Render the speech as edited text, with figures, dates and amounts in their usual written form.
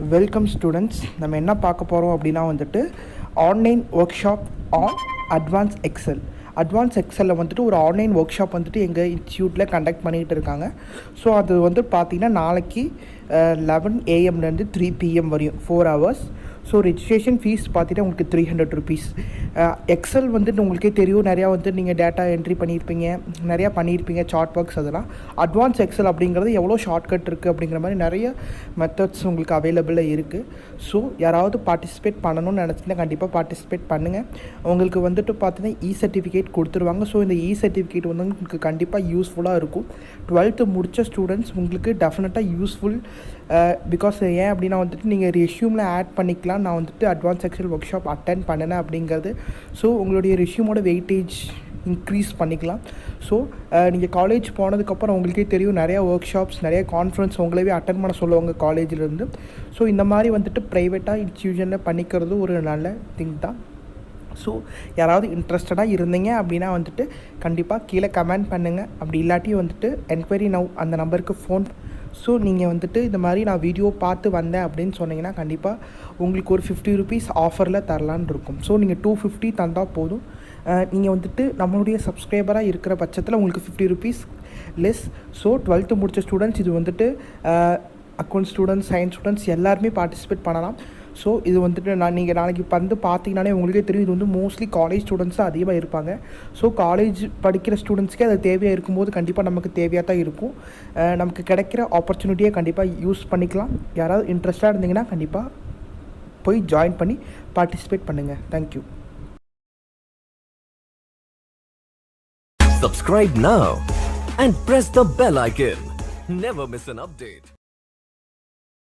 Welcome students. நம்ம என்ன பார்க்க போகிறோம் அப்படின்னா வந்துட்டு online workshop on advance எக்ஸலில் வந்துட்டு ஒரு ஆன்லைன் ஒர்க் ஷாப் வந்துட்டு எங்கள் இன்ஸ்டியூட்டில் கண்டக்ட் பண்ணிகிட்டு இருக்காங்க. ஸோ அது வந்து பார்த்திங்கன்னா நாளைக்கு 11 AM to 3 PM வரையும் 4 hours. ஸோ ரெஜிஸ்ட்ரேஷன் ஃபீஸ் பார்த்திங்கன்னா உங்களுக்கு 300 rupees. எக்ஸல் வந்துட்டு உங்களுக்கே தெரியும், நிறையா வந்து நீங்கள் டேட்டா என்ட்ரி பண்ணியிருப்பீங்க சார்ட் ஒர்க்ஸ். அதெல்லாம் அட்வான்ஸ் எக்ஸல் அப்படிங்கிறது எவ்வளோ ஷார்ட்கட் இருக்குது அப்படிங்கிற மாதிரி நிறைய மெத்தட்ஸ் உங்களுக்கு அவைலபிளாக இருக்குது. ஸோ யாராவது பார்ட்டிசிபேட் பண்ணணும்னு நினச்சிங்கன்னா கண்டிப்பாக பார்ட்டிசிபேட் பண்ணுங்கள். உங்களுக்கு வந்துட்டு பார்த்தீங்கன்னா சர்டிஃபிகேட் கொடுத்துருவாங்க. ஸோ இந்த சர்டிஃபிகேட் வந்து உங்களுக்கு கண்டிப்பாக யூஸ்ஃபுல்லாக இருக்கும். 12th முடித்த ஸ்டூடெண்ட்ஸ் உங்களுக்கு டெஃபினட்டாக யூஸ்ஃபுல். பிகாஸ் ஏன் அப்படின்னா வந்துட்டு நீங்கள் ரெஷ்யூமில் ஆட் பண்ணிக்கலாம், நான் வந்துட்டு advance excel workshop attend பண்ணினேன் அப்படிங்கிறது. ஸோ உங்களுடைய ரெஷ்யூமோட வெயிட்டேஜ் இன்க்ரீஸ் பண்ணிக்கலாம். ஸோ நீங்கள் காலேஜ் போனதுக்கப்புறம் உங்களுக்கே தெரியும், நிறையா ஒர்க் ஷாப்ஸ், நிறைய கான்ஃபரன்ஸ் உங்களவே அட்டன் பண்ண சொல்லுவாங்க காலேஜிலேருந்து. ஸோ இந்த மாதிரி வந்துட்டு ப்ரைவேட்டாக இன்ஸ்டியூஷனில் பண்ணிக்கிறது ஒரு நல்ல திங் தான். ஸோ யாராவது இன்ட்ரெஸ்டடாக இருந்தீங்க அப்படின்னா வந்துட்டு கண்டிப்பாக கீழே கமெண்ட் பண்ணுங்கள். அப்படி இல்லாட்டி வந்துட்டு என்கொயரி நவ் அந்த நம்பருக்கு ஃபோன். ஸோ நீங்கள் வந்துட்டு இந்த மாதிரி நான் வீடியோ பார்த்து வந்தேன் அப்படின்னு சொன்னீங்கன்னா கண்டிப்பாக உங்களுக்கு ஒரு 50 rupees ஆஃபரில் தரலான்னு இருக்கும். ஸோ நீங்கள் 250 தந்தால் போதும். நீங்கள் வந்துட்டு நம்மளுடைய சப்ஸ்கிரைபராக இருக்கிற பட்சத்தில் உங்களுக்கு 50 rupees லெஸ். ஸோ 12th முடித்த ஸ்டூடெண்ட்ஸ் இது வந்துட்டு அக்கௌண்ட் ஸ்டூடெண்ட்ஸ், சயின்ஸ் ஸ்டூடெண்ட்ஸ் எல்லாருமே பார்ட்டிசிபேட் பண்ணலாம். ஸோ இது வந்துட்டு நீங்கள் நாளைக்கு வந்து பார்த்தீங்கன்னாலே உங்களுக்கே தெரியும், இது வந்து மோஸ்ட்லி காலேஜ் ஸ்டூடெண்ட்ஸ் தான் அதிகமாக இருப்பாங்க. ஸோ காலேஜ் படிக்கிற ஸ்டூடெண்ட்ஸ்க்கே அது தேவையாக இருக்கும்போது கண்டிப்பாக நமக்கு தேவையாக தான் இருக்கும். நமக்கு கிடைக்கிற ஆப்பர்ச்சுனிட்டியை கண்டிப்பாக யூஸ் பண்ணிக்கலாம். யாராவது இன்ட்ரெஸ்டாக இருந்தீங்கன்னா கண்டிப்பாக போய் ஜாயின் பண்ணி பார்ட்டிசிபேட் பண்ணுங்கள். Thank you. Subscribe now and press the bell icon. Never miss an update.